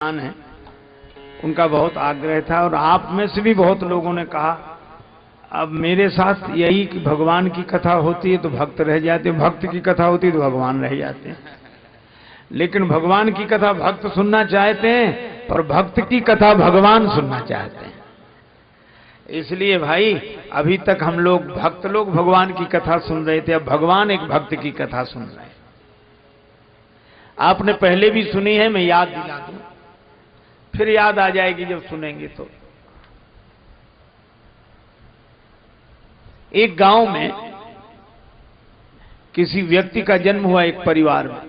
है, उनका बहुत आग्रह था और आप में से भी बहुत लोगों ने कहा अब मेरे साथ यही कि भगवान की कथा होती है तो भक्त रह जाते, भक्त की कथा होती है तो भगवान रह जाते हैं। लेकिन भगवान की कथा भक्त सुनना चाहते हैं और भक्त की कथा भगवान सुनना चाहते हैं। इसलिए भाई अभी तक हम लोग भक्त लोग भगवान की कथा सुन रहे थे, अब भगवान एक भक्त की कथा सुन रहे हैं। आपने पहले भी सुनी है, मैं याद दिला दूं, फिर याद आ जाएगी जब सुनेंगे तो। एक गांव में किसी व्यक्ति का जन्म हुआ, एक परिवार में,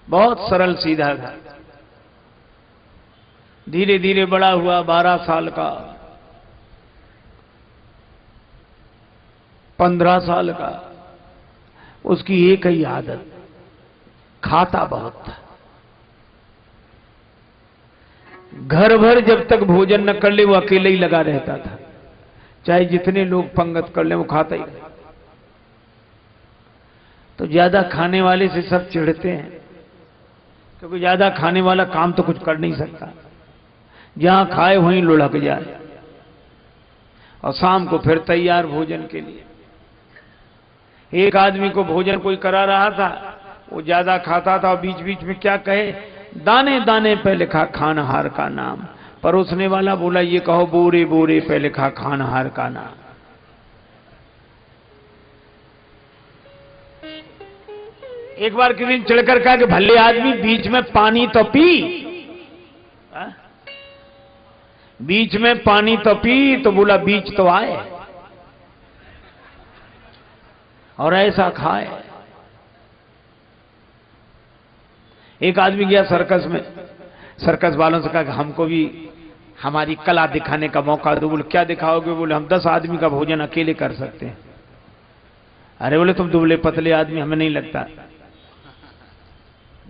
बहुत सरल सीधा था। धीरे धीरे बड़ा हुआ, 12 साल का, 15 साल का। उसकी एक ही आदत, खाता बहुत था। घर भर जब तक भोजन न कर ले वो अकेले ही लगा रहता था, चाहे जितने लोग पंगत कर ले वो खाता ही रहता। तो ज्यादा खाने वाले से सब चिढ़ते हैं, क्योंकि ज्यादा खाने वाला काम तो कुछ कर नहीं सकता, जहां खाए वहीं लुढ़क जाए। और शाम को फिर तैयार भोजन के लिए। एक आदमी को भोजन कोई करा रहा था, वो ज्यादा खाता था और बीच बीच में क्या कहे, दाने दाने पे लिखा खानहार का नाम। परोसने वाला बोला ये कहो बोरे बोरे पे लिखा खानहार का नाम। एक बार किसी ने चिढ़कर कहा कि भले आदमी बीच में पानी तो पी, बीच में पानी तो पी। तो बोला बीच तो आए और ऐसा खाए। एक आदमी गया सर्कस में, सर्कस वालों से कहा कि हमको भी हमारी कला दिखाने का मौका दो। बोले क्या दिखाओगे? बोले हम 10 आदमी का भोजन अकेले कर सकते हैं। अरे बोले तुम दुबले पतले आदमी, हमें नहीं लगता,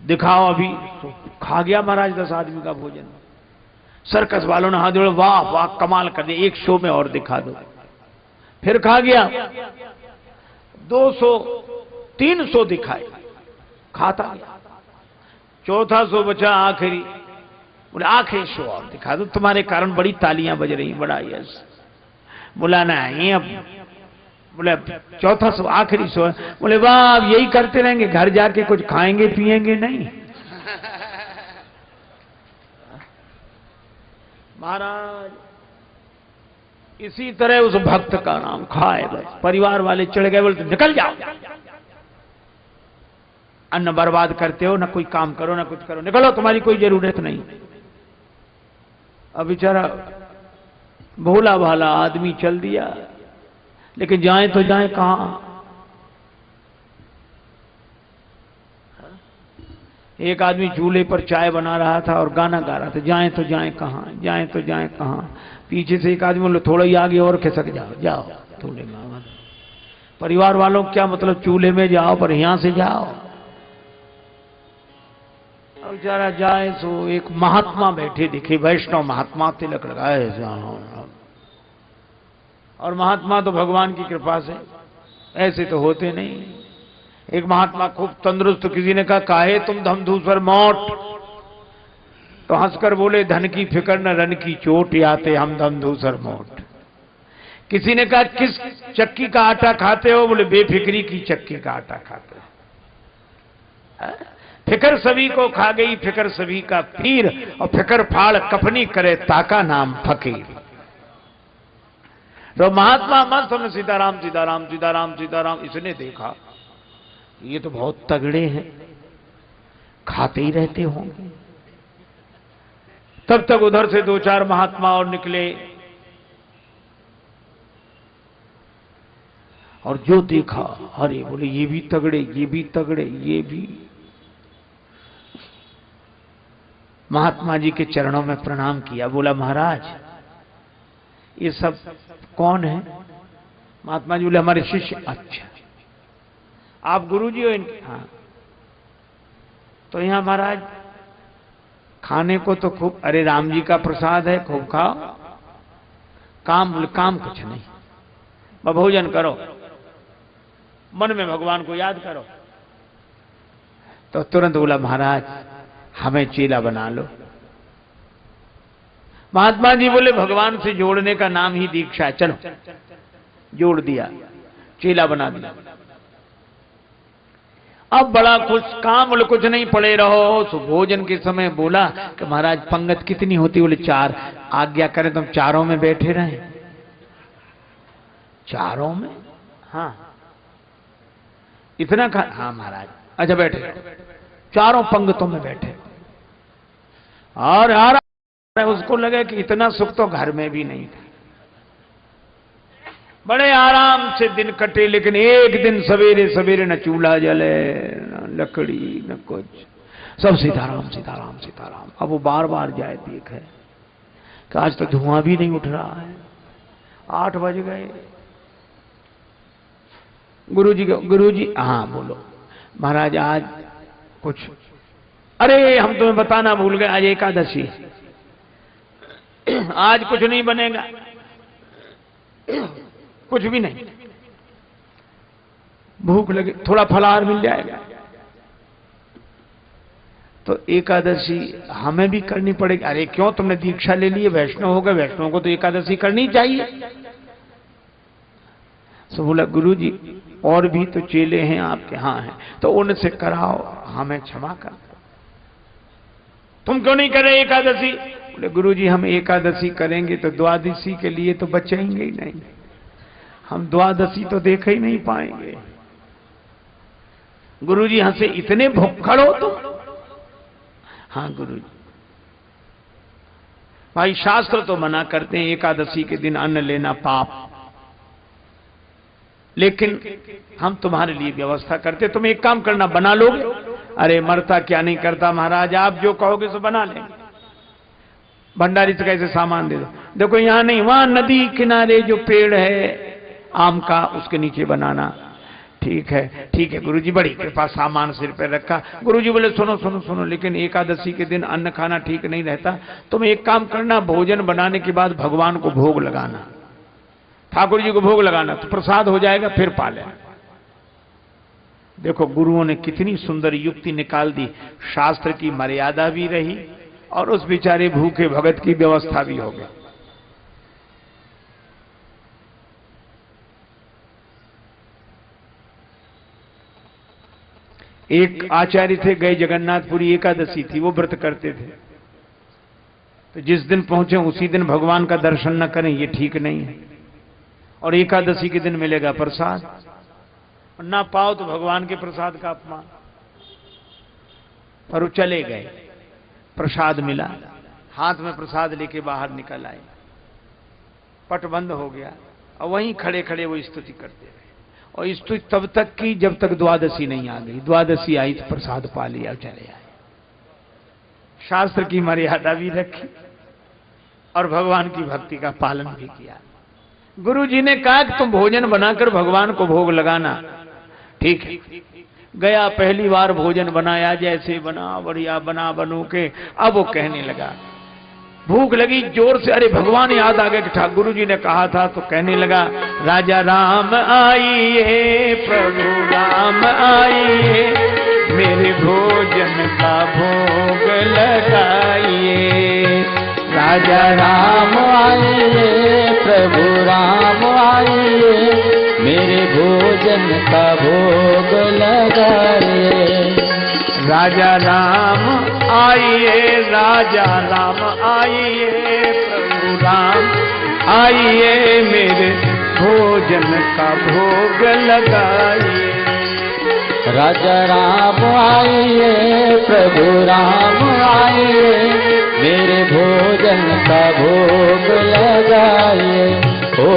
दिखाओ अभी। तो खा गया महाराज 10 आदमी का भोजन। सर्कस वालों ने हाथ जोड़े, वाह वाह कमाल कर दिया, एक शो में और दिखा दो। फिर खा गया, 200 300 दिखाए, खाता गया। चौथा शो बचा आखिरी, बोले आखिरी शो और दिखा दो, तुम्हारे कारण बड़ी तालियां बज रही, बड़ा यश। बोला नहीं अब, बोले चौथा शो आखिरी शो है। बोले वाह अब यही करते रहेंगे, घर जाके कुछ खाएंगे पिएंगे नहीं। महाराज इसी तरह उस भक्त का नाम खाए, बस परिवार वाले चिढ़ गए, बोले निकल जाओ, अन्न बर्बाद करते हो, ना कोई काम करो ना कुछ करो, निकलो, तुम्हारी कोई जरूरत नहीं। अब बेचारा भोला भाला आदमी चल दिया, लेकिन जाए तो जाए कहां। एक आदमी चूल्हे पर चाय बना रहा था और गाना गा रहा था, जाए तो जाए कहां, जाए तो जाए कहां। पीछे से एक आदमी बोले थोड़ा ही आगे और खिसक जाओ, जाओ थोड़े में। परिवार वालों क्या मतलब, चूल्हे में जाओ पर यहां से जाओ। अब जरा जाए तो एक महात्मा बैठे दिखे, वैष्णव महात्मा, तिलक लगाए, और महात्मा तो भगवान की कृपा से, ऐसे तो होते नहीं। एक महात्मा खूब तंदुरुस्त, किसी ने कहा काहे तुम धमधूसर मोट, तो हंसकर बोले धन की फिक्र न रन की चोट, याते हम धमधूसर मोट। किसी ने कहा किस चक्की का आटा खाते हो? बोले बेफिक्री की चक्की का आटा खाते हो। फिक्र सभी को खा गई, फिक्र सभी का पीर, और फिक्र फाड़ कफनी करे ताका नाम फकीर। तो महात्मा मस्त होने सीताराम सीताराम सीताराम सीताराम। इसने देखा ये तो बहुत तगड़े हैं, खाते ही रहते होंगे। तब तक उधर से 2-4 महात्मा और निकले, और जो देखा अरे बोले ये भी तगड़े, ये भी तगड़े, ये भी। महात्मा जी के चरणों में प्रणाम किया, बोला महाराज ये सब कौन है? महात्मा जी बोले हमारे शिष्य। अच्छा आप गुरुजी हो इनके? हाँ। तो यहां महाराज खाने को तो खूब, अरे राम जी का प्रसाद है, खूब खाओ। काम काम कुछ नहीं, भोजन करो, मन में भगवान को याद करो। तो तुरंत बोला महाराज हमें चेला बना लो। महात्मा जी बोले भगवान से जोड़ने का नाम ही दीक्षा है, चलो जोड़ दिया, चेला बना दिया। अब बड़ा कुछ काम बोले कुछ नहीं, पड़े रहो। सो भोजन के समय बोला कि महाराज पंगत कितनी होती? बोले 4। आज्ञा करें तो हम चारों में बैठे रहें। चारों में? हाँ इतना खा, हाँ महाराज। अच्छा बैठे रहो, चारों पंगतों में बैठे। और यार उसको लगे कि इतना सुख तो घर में भी नहीं था। बड़े आराम से दिन कटे, लेकिन एक दिन सवेरे सवेरे न चूल्हा जले, न लकड़ी, न कुछ, सब सीताराम सीताराम सीताराम। अब वो बार बार जाए देखे कि आज तो धुआं भी नहीं उठ रहा है। 8 बज गए। गुरुजी हाँ बोलो। महाराज आज कुछ, अरे हम तुम्हें बताना भूल गए, आज एकादशी, आज कुछ नहीं बनेगा, कुछ भी नहीं, भूख लगे, थोड़ा फलाहार मिल जाएगा। तो एकादशी हमें भी करनी पड़ेगी। अरे क्यों, तुमने दीक्षा ले ली है, वैष्णव हो गए, वैष्णव को तो एकादशी करनी चाहिए। तो बोला गुरुजी और भी तो चेले हैं आपके, हाँ हैं, तो उनसे कराओ, हमें क्षमा कर दो। तुम क्यों नहीं कर रहे एकादशी? बोले गुरुजी हम एकादशी करेंगे तो द्वादशी के लिए तो बचेंगे ही नहीं, हम द्वादशी तो देख ही नहीं पाएंगे। गुरुजी हंसे, इतने भुक्खड़ हो तुम? हाँ गुरुजी। भाई शास्त्र तो मना करते हैं एकादशी के दिन अन्न लेना पाप, लेकिन हम तुम्हारे लिए व्यवस्था करते। तुम एक काम करना, बना लोगे? अरे मरता क्या नहीं करता महाराज, आप जो कहोगे सो बना लेंगे। भंडारी से कैसे सामान दे दो, देखो यहां नहीं, वहां नदी किनारे जो पेड़ है आम का, उसके नीचे बनाना। ठीक है ठीक है गुरुजी, बड़ी कृपा, सामान सिर पे रखा। गुरुजी बोले सुनो सुनो सुनो, लेकिन एकादशी के दिन अन्न खाना ठीक नहीं रहता। तुम एक काम करना, भोजन बनाने के बाद भगवान को भोग लगाना, ठाकुर जी को भोग लगाना, तो प्रसाद हो जाएगा, फिर पाले। देखो गुरुओं ने कितनी सुंदर युक्ति निकाल दी, शास्त्र की मर्यादा भी रही और उस बेचारे भूखे भगत की व्यवस्था भी हो गई। एक आचार्य थे, गए जगन्नाथपुरी, एकादशी थी, वो व्रत करते थे। तो जिस दिन पहुंचे उसी दिन भगवान का दर्शन न करें, ये ठीक नहीं है। और एकादशी के दिन मिलेगा प्रसाद, और ना पाओ तो भगवान के प्रसाद का अपमान। पर वो चले गए, प्रसाद मिला, हाथ में प्रसाद लेके बाहर निकल आए, पट बंद हो गया, और वहीं खड़े खड़े वो स्तुति करते रहे। और स्तुति तब तक की जब तक द्वादशी नहीं आ गई। द्वादशी आई तो प्रसाद पा लिया, चले आए। शास्त्र की मर्यादा भी रखी और भगवान की भक्ति का पालन भी किया। गुरु जी ने कहा कि तुम भोजन बनाकर भगवान को भोग लगाना। ठीक है, गया, पहली बार भोजन बनाया, जैसे बना बढ़िया बना बनू के। अब वो कहने लगा, भूख लगी जोर से, अरे भगवान याद आ गया कि ठाकुर गुरु जी ने कहा था। तो कहने लगा, राजा राम आइए, प्रभु राम आइए, मेरे भोजन का भोग लगाइए। राजा राम आइए, प्रभु राम आइए, मेरे भोजन का भोग लगाइए। राजा राम आइए, राजा राम आइए, प्रभु राम आइए, मेरे भोजन का भोग लगाइए। राजा राम आइए, प्रभु राम आइए, मेरे भोजन का भोग लगाइए। ओ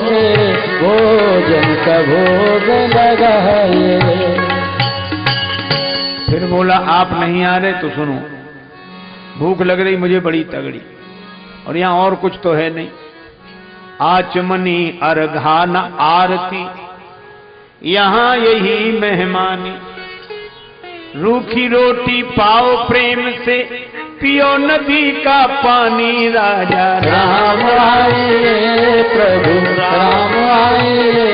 मेरे भोजन का भोग लगाइए। फिर बोला, आप नहीं आ रहे तो सुनो, भूख लग रही मुझे बड़ी तगड़ी, और यहां और कुछ तो है नहीं। आचमनी अर्घान आरती, यहां यही मेहमानी, रूखी रोटी पाओ प्रेम से, पियो नदी का पानी। राजा राम आइए, प्रभु राम आइए,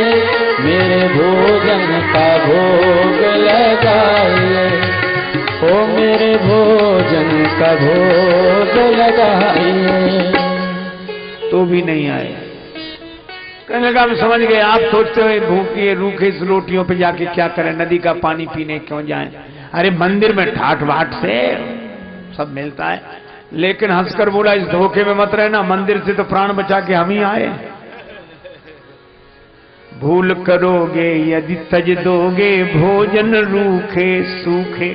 मेरे भोजन का भोग लगाइए। ओ मेरे भोजन का भोग लगाइए। तो भी नहीं आए। कहने लगा हम समझ गए, आप सोचते हो भूखे रूखे इस रोटियों पे जाके क्या करें, नदी का पानी पीने क्यों जाएं? अरे मंदिर में ठाठ बाट से सब मिलता है। लेकिन हंसकर बोला, इस धोखे में मत रहना, मंदिर से तो प्राण बचा के हम ही आए। भूल करोगे यदि तज दोगे भोजन रूखे सूखे,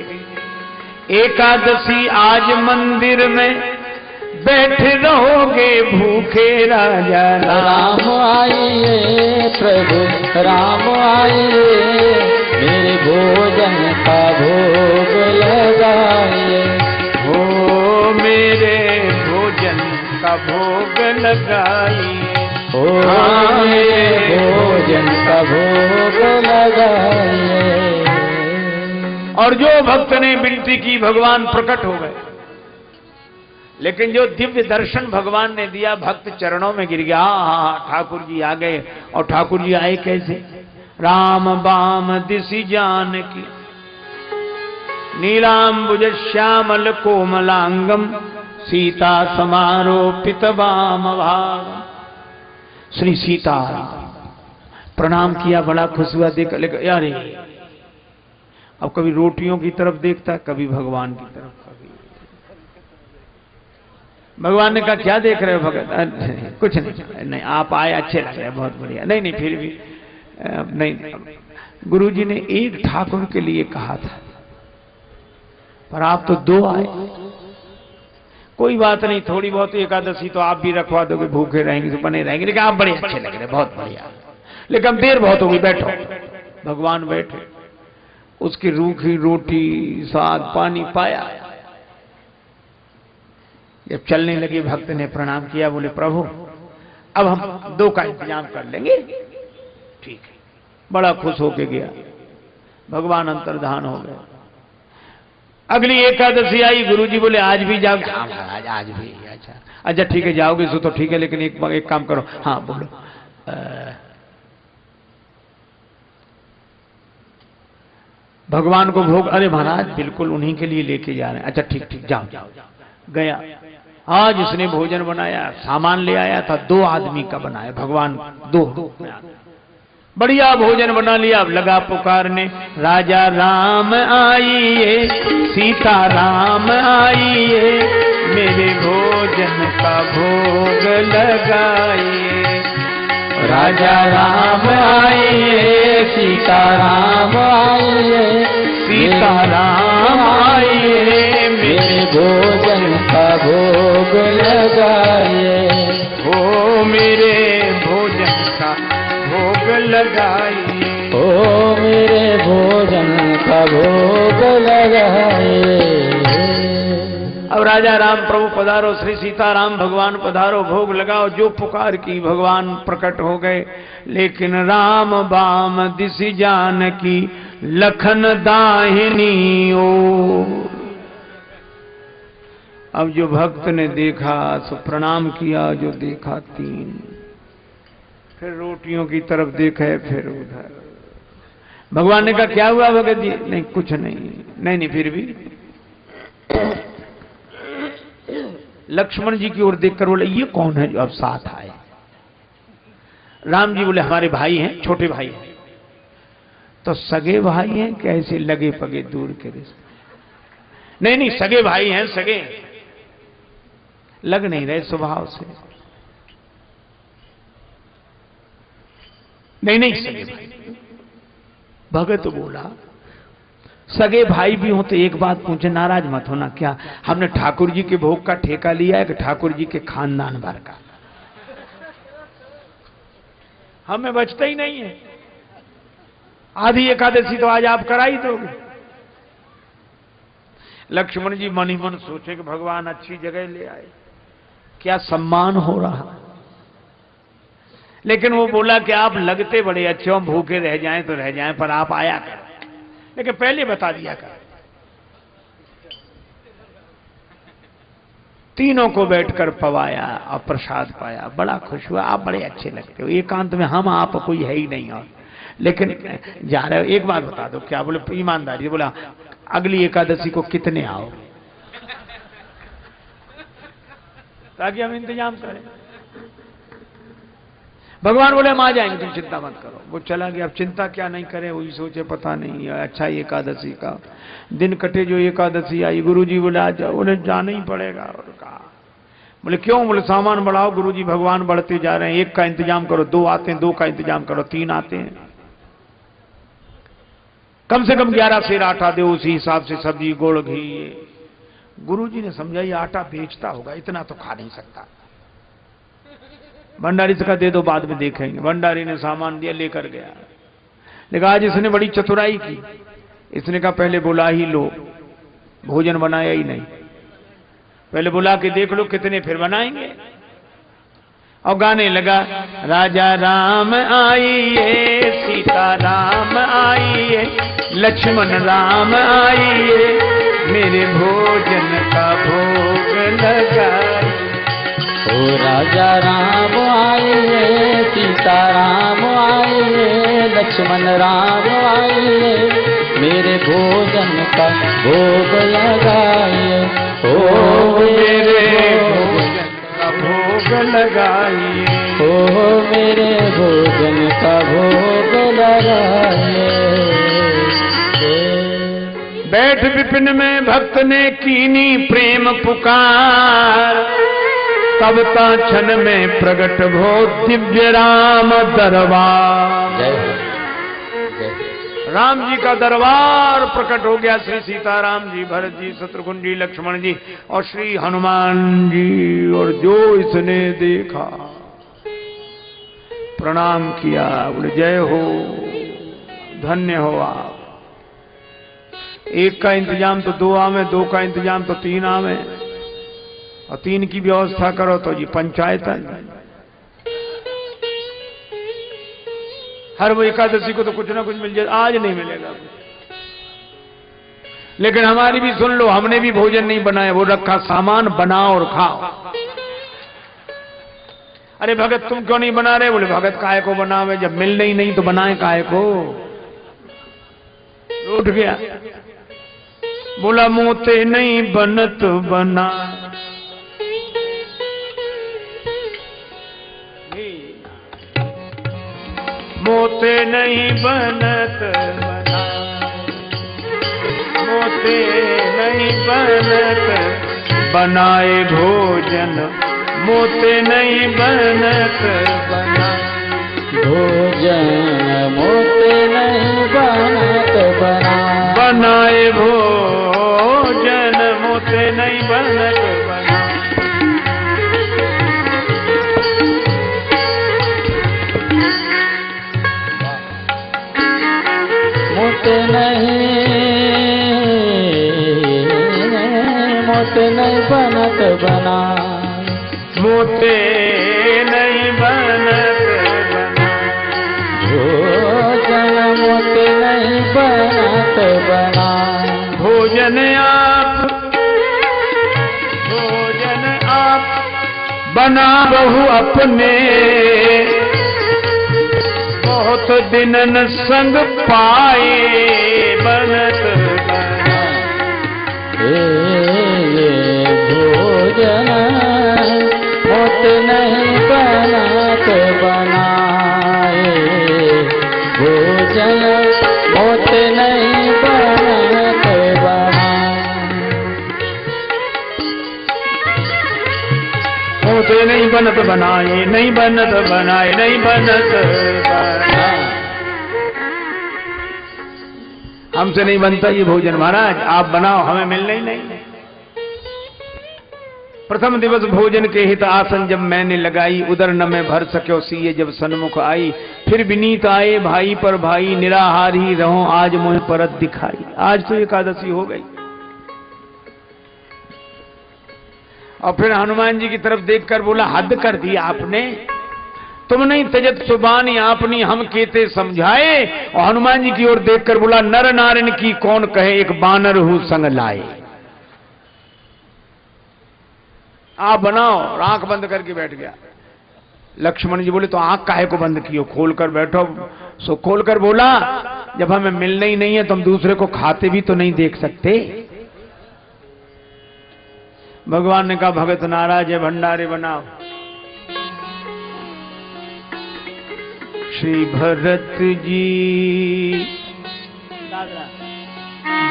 एकादशी आज मंदिर में बैठे रहोगे भूखे। राजा राम आइए प्रभु राम आइए, मेरे भोजन का भोग लगाइए। हो मेरे भोजन का भोग लगाइए। ओ मेरे भोजन का भोग लगाइए। और जो भक्त ने विनती की भगवान प्रकट हो गए। लेकिन जो दिव्य दर्शन भगवान ने दिया, भक्त चरणों में गिर गया। हाँ, ठाकुर जी आ गए। और ठाकुर जी आए कैसे? राम बाम दिशि जानकी, नीलांबुज श्यामल कोमलांगम, सीता समारोपित वाम भागम। श्री सीता प्रणाम किया, बड़ा खुश हुआ देख। लेकिन यार अब कभी रोटियों की तरफ देखता, कभी भगवान की तरफ। भगवान ने कहा क्या देख रहे हो भगत? कुछ नहीं, नहीं आप आए अच्छे लग रहे हैं, बहुत बढ़िया। नहीं नहीं फिर भी नहीं, गुरुजी ने एक ठाकुर के लिए कहा था, पर आप तो दो आए। कोई बात नहीं, थोड़ी बहुत एकादशी तो आप भी रखवा दोगे, भूखे रहेंगे तो बने रहेंगे, लेकिन आप बड़े अच्छे लग रहे, बहुत बढ़िया। लेकिन देर बहुत होगी, बैठो। भगवान बैठे, उसकी रूखी रोटी साग पानी पाया। जब चलने लगे, भक्त ने प्रणाम किया, बोले प्रभु अब हम दो का इंतजाम कर लेंगे। ठीक है, बड़ा खुश होके गया। भगवान अंतर्धान हो गए। अगली एकादशी आई, गुरुजी बोले आज भी जाओगे? हाँ महाराज आज भी। अच्छा अच्छा ठीक है, जाओगे सो तो ठीक है, लेकिन एक काम करो। हाँ बोलो। भगवान को भोग? अरे महाराज बिल्कुल उन्हीं के लिए लेके जा रहे हैं। अच्छा ठीक ठीक, जाओ जाओ। गया, आज इसने भोजन बनाया, सामान ले आया था, 2 आदमी का बनाया। भगवान 2 बढ़िया भोजन बना लिया। अब लगा पुकारने, राजा राम आइए, सीता राम आइए, मेरे भोजन का भोग लगाइए। राजा राम आइए, सीता राम आइए, सीता राम आइए, मेरे भोजन का भोग लगाइए। हो मेरे भोजन का भोग लगाइए। ओ मेरे भोजन का भोग लगाइए। अब राजा राम प्रभु पधारो, श्री सीताराम भगवान पधारो, भोग लगाओ। जो पुकार की भगवान प्रकट हो गए। लेकिन राम बाम दिशि जानकी, लखन दाहिनी ओर। अब जो भक्त ने देखा सो प्रणाम किया, जो देखा 3, फिर रोटियों की तरफ देखे, फिर उधर। भगवान ने कहा क्या हुआ भगत जी? नहीं कुछ नहीं। नहीं नहीं फिर भी। लक्ष्मण जी की ओर देखकर बोले ये कौन है जो अब साथ आए? राम जी बोले हमारे भाई हैं, छोटे भाई हैं। तो सगे भाई हैं, कैसे लगे पगे दूर के रिश्ते? नहीं नहीं सगे भाई हैं, सगे लग नहीं रहे स्वभाव से। नहीं नहीं सगे भाई। भगत बोला सगे भाई भी हो तो एक बात पूछे, नाराज मत होना, क्या हमने ठाकुर जी के भोग का ठेका लिया है कि ठाकुर जी के खानदान भर का? हमें बचता ही नहीं है। आधी एकादशी तो आज आप करा ही दोगे। लक्ष्मण जी मन ही मन सोचे कि भगवान अच्छी जगह ले आए, क्या सम्मान हो रहा। लेकिन वो बोला कि आप लगते बड़े अच्छे हो, भूखे रह जाएं तो रह जाएं, पर आप आया कर, लेकिन पहले बता दिया कर। तीनों को बैठकर पवाया और प्रसाद पाया, बड़ा खुश हुआ। आप बड़े अच्छे लगते हो, एकांत में हम आप कोई है ही नहीं और, लेकिन जा रहे हो, एक बात बता दो। क्या बोले? ईमानदारी। बोला अगली एकादशी को कितने आओ, ताकि हम इंतजाम करें। भगवान बोले हम आ जाएंगे, तुम चिंता मत करो। वो चला गया। अब चिंता क्या नहीं करे, वही सोचे पता नहीं अच्छा ही एकादशी का दिन कटे जो एकादशी आई। गुरुजी बोले आ जाओ, उन्हें जाना ही पड़ेगा। और कहा, बोले क्यों? बोले सामान बढ़ाओ गुरुजी, भगवान बढ़ते जा रहे हैं, एक का इंतजाम करो, 2 आते हैं, 2 का इंतजाम करो, 3 आते हैं, कम से कम 11 सेर आटा दे, उसी हिसाब से सब्जी गुड़ घी। गुरुजी ने समझा ये आटा बेचता होगा, इतना तो खा नहीं सकता, भंडारी से कहा दे दो, बाद में देखेंगे। भंडारी ने सामान दिया, लेकर गया। लेकिन आज इसने बड़ी चतुराई की। इसने कहा पहले बुला ही लो, भोजन बनाया ही नहीं, पहले बुला के देख लो कितने, फिर बनाएंगे। और गाने लगा, राजा राम आइए, सीता राम आइए, लक्ष्मण राम आइए, मेरे भोजन का भोग लगाइए। ओ राजा राम आइए, सीता राम आइए, लक्ष्मण राम आइए, मेरे भोजन का भोग लगाइए। ओ मेरे भोजन का भोग लगाइए, ओ मेरे भोजन का भोग लगाइए। बैठ विपिन में भक्त ने कीनी प्रेम पुकार, तब ता क्षण में प्रगट भो दिव्य राम दरबार। राम जी का दरबार प्रकट हो गया। श्री सीताराम जी, भरत जी, शत्रुघ्न जी, लक्ष्मण जी और श्री हनुमान जी। और जो इसने देखा प्रणाम किया, बोले जय हो, धन्य हो आप। एक का इंतजाम तो 2 आवे, 2 का इंतजाम तो 3 आवे, और 3 की व्यवस्था करो तो जी पंचायत। हर वो एकादशी को तो कुछ ना कुछ मिल जाए, आज नहीं मिलेगा। लेकिन हमारी भी सुन लो, हमने भी भोजन नहीं बनाया, वो रखा सामान, बनाओ और खाओ। अरे भगत तुम क्यों नहीं बना रहे? बोले भगत काहे को बनावे, जब मिलने ही नहीं तो बनाए काहे को। उठ गया, बोला मोते नहीं बनत बना, मोते नहीं बनत बना, मोते नहीं बनत बनाए भोजन, मोते नहीं बनत बना, भोजन मोते नहीं बनत बना, बनाए भोजन मोते नहीं बनत बना। मोते नहीं बनत बना, मोते नहीं बनत बना, भोजन मोते नहीं बनत बना, भोजन आप बना बहु अपने, बहुत दिनन संग पाए बनत बना। भोजन मोत नहीं बनत बनाए, भोजन मोत नहीं बनत बना, मोते नहीं बनत बनाए, नहीं बनत बनाए, नहीं बनत बना। हमसे नहीं बनता ये भोजन महाराज, आप बनाओ, हमें मिलना ही नहीं। प्रथम दिवस भोजन के हित आसन जब मैंने लगाई, उदर न में भर सक्यो सीए जब सन्मुख आई, फिर विनीत आए भाई पर भाई, निराहार ही रहो आज मुझ परत दिखाई। आज तो एकादशी हो गई। और फिर हनुमान जी की तरफ देखकर बोला हद कर दी आपने, तुम नहीं तजत सुबानी आपनी हम केते समझाए। और हनुमान जी की ओर देखकर बोला नर नारायण की कौन कहे, एक बानर हूं संग लाए। आप बनाओ। और आंख बंद करके बैठ गया। लक्ष्मण जी बोले तो आंख काहे को बंद कियो, खोलकर बैठो। सो खोलकर बोला जब हमें मिलना ही नहीं है तो हम दूसरे को खाते भी तो नहीं देख सकते। भगवान ने कहा भगत नाराज है, भंडारे बनाओ। श्री भरत जी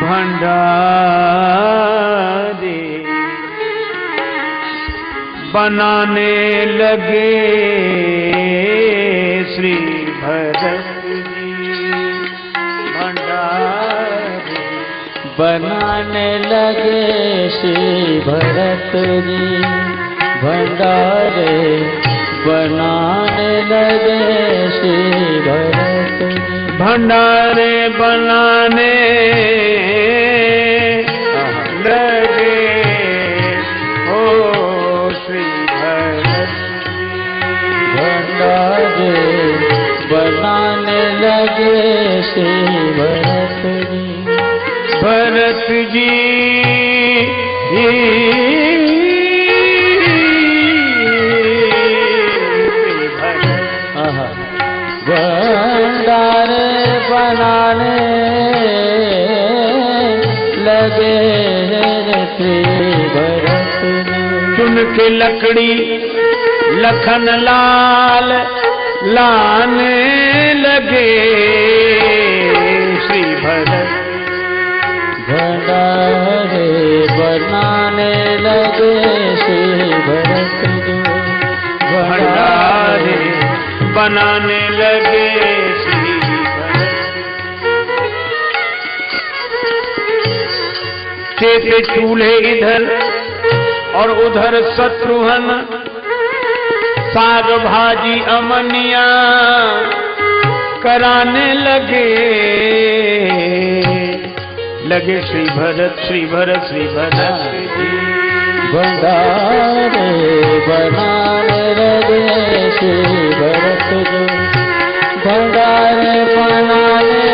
भंडारे बनाने लगे। श्री भरत जी भंडारे बनाने लगे। श्री भरत जी भंडारे बनाने लगे। श्री भरत जी भंडारे बनाने लगे। ओ श्री भरत भंडारे बनाने लगे। श्री भरत जी भरत जी भंडारे बनाने लगे। श्री भरत चुन के लकड़ी लखन लाल लाने लगे। श्री भरत भंडारे बनाने लगे। श्री भरत जी भंडारे बनाने लगे। श्री भरत चेते चूल्हे इधर और उधर शत्रुघ्न साग भाजी अमनिया कराने लगे। लगे श्री भरत श्री भरत श्री भरत जी भंडारे बनाने लगे। श्री भरत जी भंडारे बनाने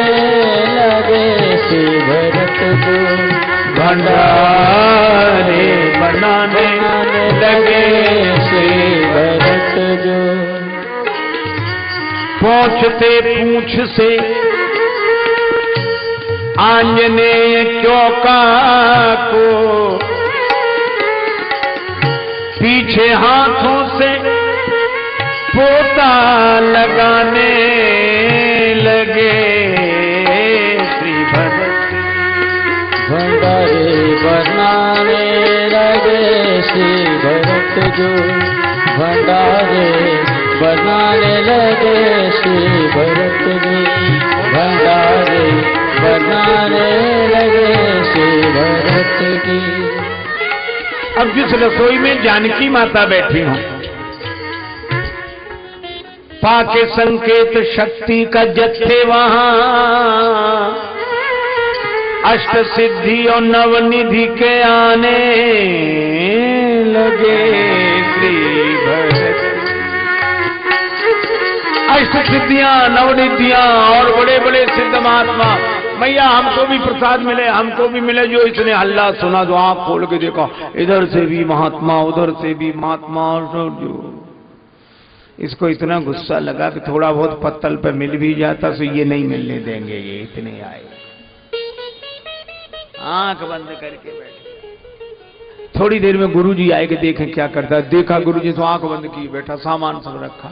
लगे। श्री भरत जी भंडारे बनाने लगे। श्री भरत जी पहुंचते पूंछ से आंजनेय चौका को पीछे हाथों से पोता लगाने लगे। श्री भरत भंडारे बनाने लगे। श्री भरत जो भंडारे बनाने लगे। श्री भरत जी भंडारे बनाने लगे। श्री भरत जी अब जिस रसोई में जानकी माता बैठी हूं, पाके संकेत शक्ति का जत्थे वहां अष्ट सिद्धि और नवनिधि के आने लगे। श्री भरत अष्ट सिद्धियां नवनिधियां और बड़े बड़े सिद्ध महात्मा, मैया हमको भी प्रसाद मिले, हमको भी मिले। जो इसने हल्ला सुना तो आंख खोल के देखा, इधर से भी महात्मा उधर से भी महात्मा। जो इसको इतना गुस्सा लगा कि थोड़ा बहुत पत्तल पे मिल भी जाता तो ये नहीं मिलने देंगे, ये इतने आए। आंख बंद करके बैठे। थोड़ी देर में गुरुजी आए कि देखें क्या करता है। देखा गुरुजी तो आंख बंद की बैठा, सामान सब रखा।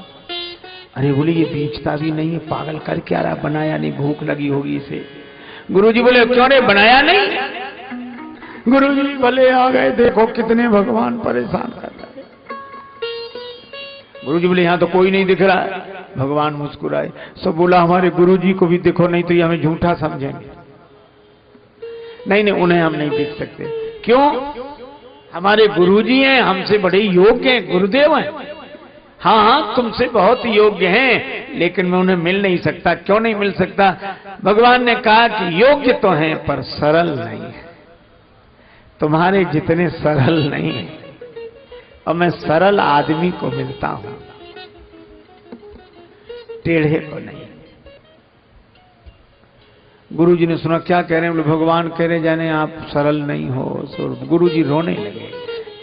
अरे बोले ये बेचता भी नहीं है, पागल कर क्या रहा, बनाया नहीं, भूख लगी होगी इसे। गुरुजी बोले क्यों रे बनाया नहीं? गुरुजी भले आ गए, देखो कितने भगवान परेशान कर रहे। गुरुजी बोले यहाँ तो कोई नहीं दिख रहा है। भगवान मुस्कुराए, सब बोला हमारे गुरुजी को भी देखो, नहीं तो ये हमें झूठा समझेंगे। नहीं नहीं, उन्हें हम नहीं देख सकते। क्यों? हमारे गुरुजी हैं, हमसे बड़े योग्य हैं, गुरुदेव हैं। हाँ हाँ, तुमसे बहुत योग्य हैं, लेकिन मैं उन्हें मिल नहीं सकता। क्यों नहीं मिल सकता? भगवान ने कहा कि योग्य तो हैं पर सरल नहीं है। तुम्हारे जितने सरल नहीं है, और मैं सरल आदमी को मिलता हूं, टेढ़े को नहीं। गुरुजी ने सुना क्या कह रहे हैं, बोले भगवान कह रहे जाने आप सरल नहीं हो। तो गुरुजी रोने लगे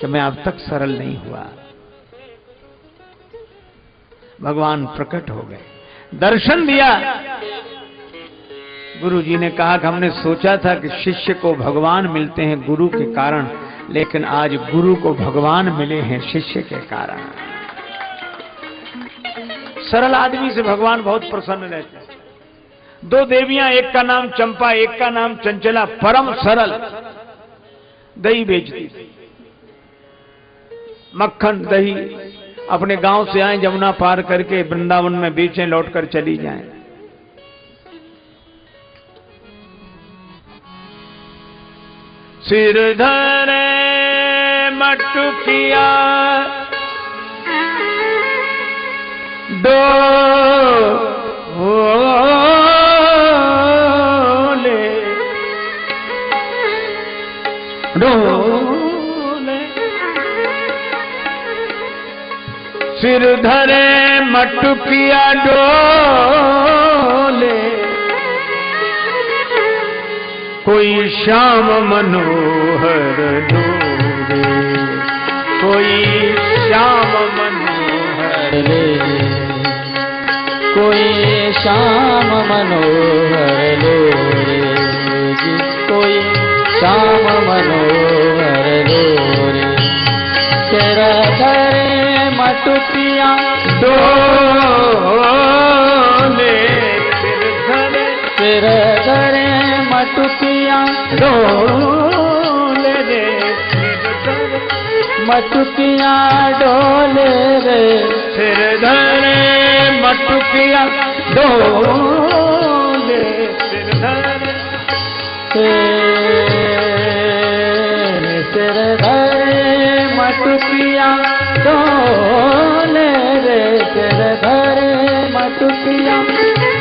कि मैं अब तक सरल नहीं हुआ। भगवान प्रकट हो गए, दर्शन दिया। गुरुजी ने कहा कि हमने सोचा था कि शिष्य को भगवान मिलते हैं गुरु के कारण, लेकिन आज गुरु को भगवान मिले हैं शिष्य के कारण। सरल आदमी से भगवान बहुत प्रसन्न रहते हैं। दो देवियां, एक का नाम चंपा, एक का नाम चंचला, परम सरल, दही बेचती थी, मक्खन दही अपने गांव से आए, जमुना पार करके वृंदावन में बेचें, लौटकर चली जाएं। सिर धरे मटुकिया डोले डोले, सिर धरे मटुकिया डोले, कोई श्याम मनोहर डोले, कोई श्याम मनोहर ले, कोई श्याम मनोहर लोरे जी, कोई श्याम मनोहर लोरे। सिर धरे मटुकिया डोले, सिर धरे मटुकिया डोले रे, मटुकिया डोले रे, सिर धरे मटुकिया डोले, सिर धरे, सिर धरे मटुकिया डोले रे, सिर धरे मटुकिया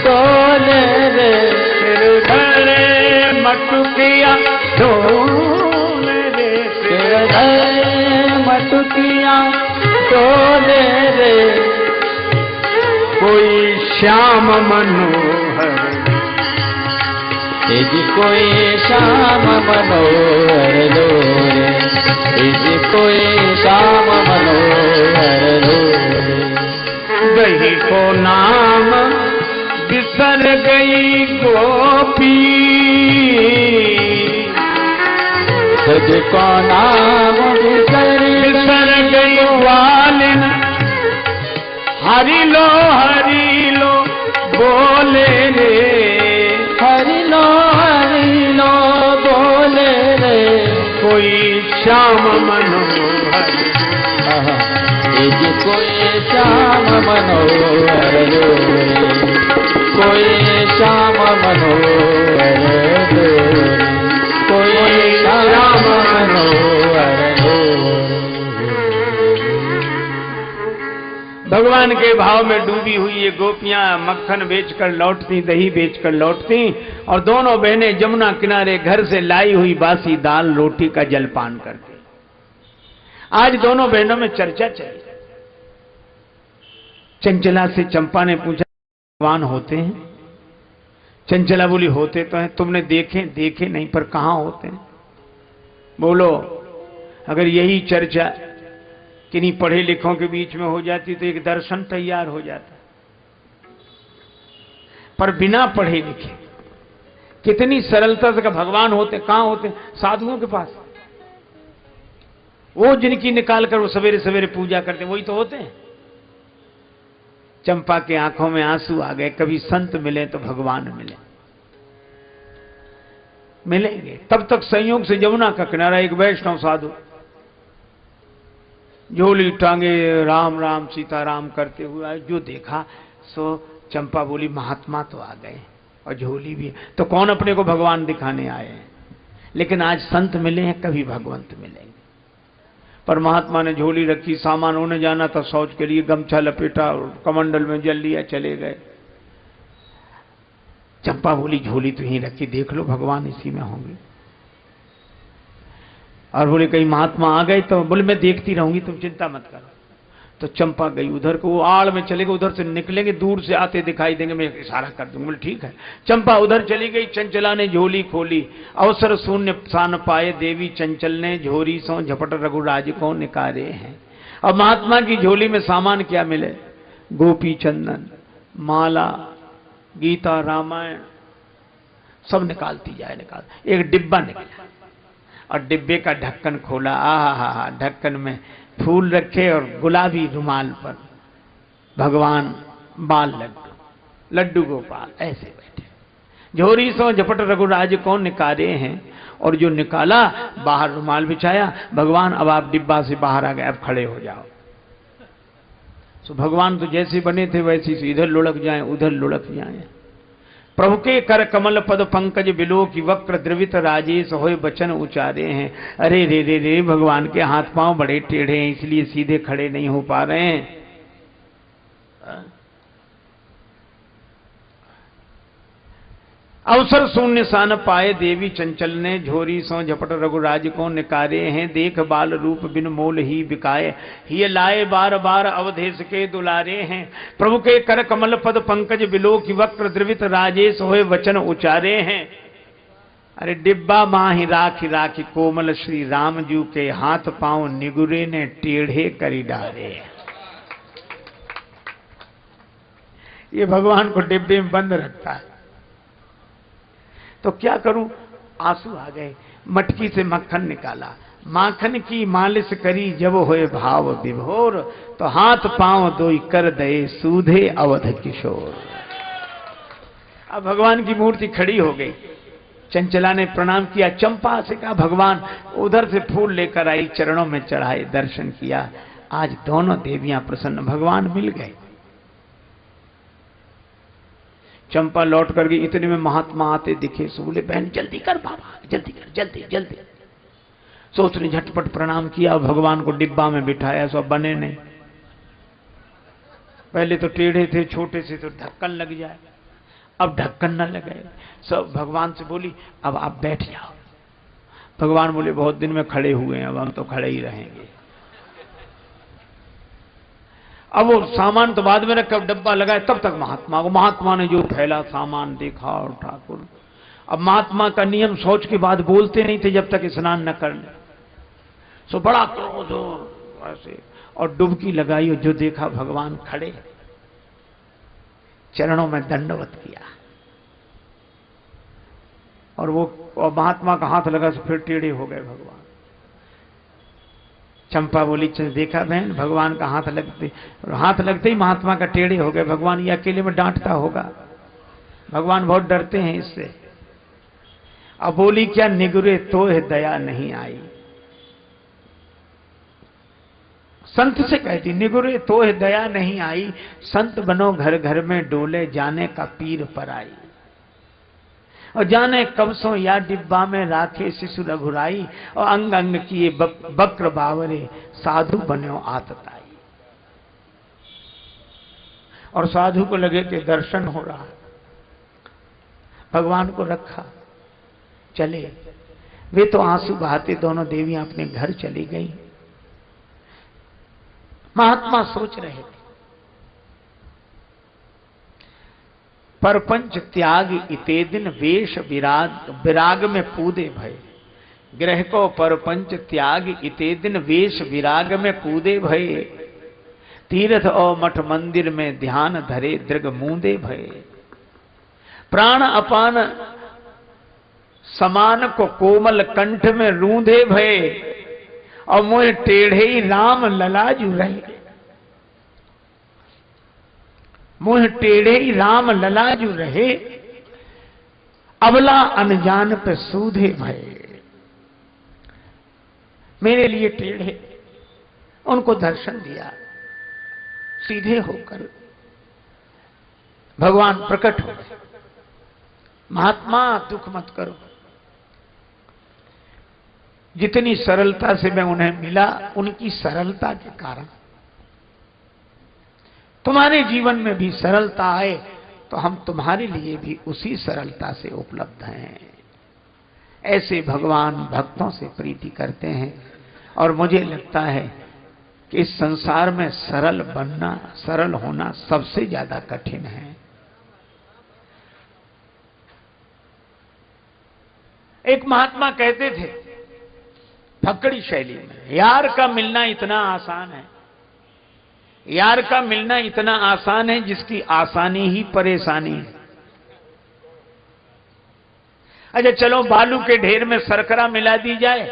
डोले रे, सिर धरे मटुकिया डोले रे, सिर धरे मटुकिया डोले रे, कोई श्याम मनोहर जी, कोई श्याम मनोहर लोरे जी, कोई श्याम मनोहर लोरे। गई को नाम बिसर गई गोपी, तुझको नाम बिसर गई वालिन, हरि लो बोले रे, हरि लो बोले रे, कोई श्याम मनोहर जी, कोई श्याम मनोहर लोरे, कोई श्याम मनोहर लोरे, कोई श्याम मनोहर लोरे। भगवान के भाव में डूबी हुई ये गोपियां मक्खन बेचकर लौटती, दही बेचकर लौटती, और दोनों बहनें जमुना किनारे घर से लाई हुई बासी दाल रोटी का जलपान करती। आज दोनों बहनों में चर्चा चली। चंचला से चंपा ने पूछा, भगवान होते हैं? चंचला बोली, होते तो हैं, तुमने देखे नहीं, पर कहां होते हैं? बोलो, अगर यही चर्चा किन्हीं पढ़े लिखों के बीच में हो जाती तो एक दर्शन तैयार हो जाता, पर बिना पढ़े लिखे कितनी सरलता से भगवान होते, कहां होते? साधुओं के पास। वो जिनकी निकाल कर वो सवेरे सवेरे पूजा करते, वही तो होते हैं। चंपा के आंखों में आंसू आ गए। कभी संत मिले तो भगवान मिलेंगे। तब तक संयोग से जमुना का किनारा एक वैष्णव साधु झोली टांगे राम राम सीताराम करते हुए आए। जो देखा सो चंपा बोली, महात्मा तो आ गए और झोली भी। तो कौन अपने को भगवान दिखाने आए हैं? लेकिन आज संत मिले हैं, कभी भगवंत मिलेंगे। पर महात्मा ने झोली रखी, सामान होने जाना था, शौच के लिए गमछा लपेटा और कमंडल में जल लिया, चले गए। चंपा बोली, झोली तो यहीं रखी, देख लो भगवान इसी में होंगे। और बोले, कहीं महात्मा आ गए तो? बोले, मैं देखती रहूंगी, तुम चिंता मत करो। तो चंपा गई उधर को, वो आड़ में चले गए, उधर से निकलेंगे, दूर से आते दिखाई देंगे, मैं इशारा कर दूंगा। बोले ठीक है। चंपा उधर चली गई। चंचला ने झोली खोली, अवसर शून्य सान पाए देवी चंचल ने, झोरी सो झपट रघुराज को निकारे हैं। अब महात्मा की झोली में सामान क्या मिले? गोपी चंदन, माला, गीता रामायण, सब निकालती जाए, एक डिब्बा निकला और डिब्बे का ढक्कन खोला। आहा, ढक्कन में फूल रखे और गुलाबी रुमाल पर भगवान बाल लड्डू गोपाल ऐसे बैठे। झोरी सो झपट रघुराज को निकाले हैं, और जो निकाला बाहर रुमाल बिछाया, भगवान अब आप डिब्बा से बाहर आ गए, अब खड़े हो जाओ। तो भगवान तो जैसे बने थे वैसे ही इधर लुढ़क जाएं उधर लुढ़क जाएं। प्रभु के कर कमल पद पंकज बिलो की वक्र द्रवित राजेश होए बचन उचारे हैं। अरे रे रे रे, भगवान के हाथ पांव बड़े टेढ़े हैं, इसलिए सीधे खड़े नहीं हो पा रहे हैं। अवसर शून्य सान पाए देवी चंचल ने, झोरी सो झपट रघुराज को निकारे हैं। देख बाल रूप बिन मोल ही बिकाए, ये लाए बार बार अवधेश के दुलारे हैं। प्रभु के कर कमल पद पंकज बिलो की वक्र द्रवित राजेश होए वचन उचारे हैं। अरे डिब्बा माही राखी राखी कोमल श्री राम जू के हाथ पांव निगुरे ने टेढ़े करी डाले। ये भगवान को डिब्बे में बंद रखता है। तो क्या करूं, आंसू आ गए, मटकी से मक्खन निकाला, माखन की मालिश करी जब होए भाव विभोर, तो हाथ पांव दोई कर दे सूधे अवध किशोर। अब भगवान की मूर्ति खड़ी हो गई। चंचला ने प्रणाम किया, चंपा से कहा भगवान, उधर से फूल लेकर आई, चरणों में चढ़ाए, दर्शन किया। आज दोनों देवियां प्रसन्न, भगवान मिल गए। चंपा लौट कर गई, इतने में महात्मा आते दिखे। सो बोले बहन जल्दी कर बाबा, जल्दी कर, जल्दी जल्दी। सो उसने झटपट प्रणाम किया, भगवान को डिब्बा में बिठाया। सो बने नहीं, पहले तो टेढ़े थे, छोटे से तो ढक्कन लग जाए, अब ढक्कन न लगे। सब भगवान से बोली अब आप बैठ जाओ। भगवान बोले बहुत दिन में खड़े हुए हैं, अब हम तो खड़े ही रहेंगे। अब वो सामान तो बाद में रखा, डब्बा लगाए, तब तक महात्मा ने जो फैला सामान देखा। और ठाकुर, अब महात्मा का नियम सोच के बाद बोलते नहीं थे जब तक स्नान न कर ले। सो बड़ा क्रोध ऐसे, और डुबकी लगाई, और जो देखा भगवान खड़े, चरणों में दंडवत किया। और वो महात्मा का हाथ लगा, तो फिर टेढ़े हो गए भगवान। चंपा बोली देखा बहन, भगवान का हाथ लगते ही महात्मा का टेढ़े हो गए। भगवान ये अकेले में डांटता होगा, भगवान बहुत डरते हैं इससे। अब बोली क्या निगुरे तो है दया नहीं आई। संत से कहती निगुरे तो है दया नहीं आई, संत बनो घर घर में डोले जाने का पीर पर आई। और जाने कब सो या डिब्बा में राखे शिशु रघुराई, और अंग अंग किए बक्र बावरे साधु बन्यो आतताई। और साधु को लगे कि दर्शन हो रहा, भगवान को रखा, चले। वे तो आंसू बहाते दोनों देवियां अपने घर चली गई। महात्मा सोच रहे थे, परपंच त्याग इते दिन वेश विराग में कूदे भय। ग्रह को परपंच त्याग इते दिन वेश विराग में कूदे भय। तीर्थ और मठ मंदिर में ध्यान धरे दृग मूंदे भय। प्राण अपान समान को कोमल कंठ में रूंधे भय, और मोह टेढ़े ही राम ललाजू रहे। मुंह टेढ़े ही राम ललाजू रहे, अबला अनजान पे सूधे भय। मेरे लिए टेढ़े, उनको दर्शन दिया, सीधे होकर भगवान प्रकट हो गए। महात्मा दुख मत करो, जितनी सरलता से मैं उन्हें मिला, उनकी सरलता के कारण तुम्हारे जीवन में भी सरलता आए, तो हम तुम्हारे लिए भी उसी सरलता से उपलब्ध हैं। ऐसे भगवान भक्तों से प्रीति करते हैं। और मुझे लगता है कि इस संसार में सरल बनना, सरल होना सबसे ज्यादा कठिन है। एक महात्मा कहते थे फक्कड़ी शैली में, यार का मिलना इतना आसान है, यार का मिलना इतना आसान है जिसकी आसानी ही परेशानी है। अच्छा चलो बालू के ढेर में शर्करा मिला दी जाए,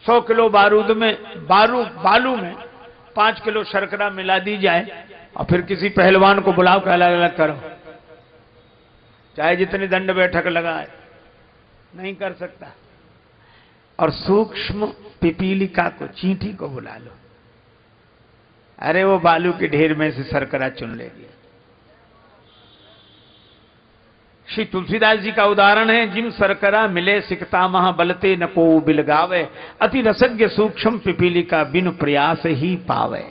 100 किलो बारूद में बालू में 5 किलो शर्करा मिला दी जाए और फिर किसी पहलवान को बुलाओ के अलग अलग करो, चाहे जितनी दंड बैठक लगाए, नहीं कर सकता। और सूक्ष्म पिपीलिका को, चींटी को बुला लो, अरे वो बालू के ढेर में से शर्करा चुन लेगी। श्री तुलसीदास जी का उदाहरण है, जिम शर्करा मिले सिकता महा बलते न को बिलगावे, अति रसज्ञ सूक्ष्म पिपीलिका बिन प्रयास ही पावे।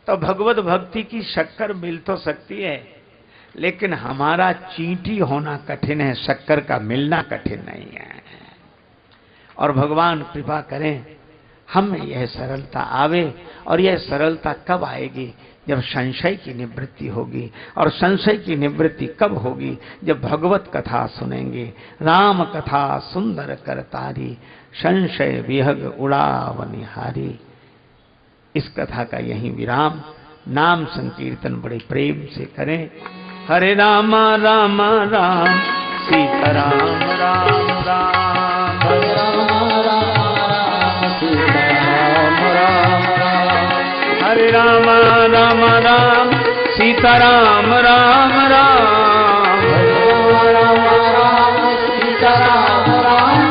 तो भगवत भक्ति की शक्कर मिल तो सकती है, लेकिन हमारा चींटी होना कठिन है, शक्कर का मिलना कठिन नहीं है। और भगवान कृपा करें हम में यह सरलता आवे, और यह सरलता कब आएगी? जब संशय की निवृत्ति होगी। और संशय की निवृत्ति कब होगी? जब भगवत कथा सुनेंगे। राम कथा सुंदर करतारी, संशय विहग उड़ावनिहारी। इस कथा का यही विराम। नाम संकीर्तन बड़े प्रेम से करें। हरे राम राम राम सीताराम राम राम, हरे राम राम सीताराम राम राम, हरे राम राम राम सीताराम राम राम, हरे राम राम सीताराम राम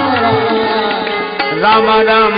राम, राम राम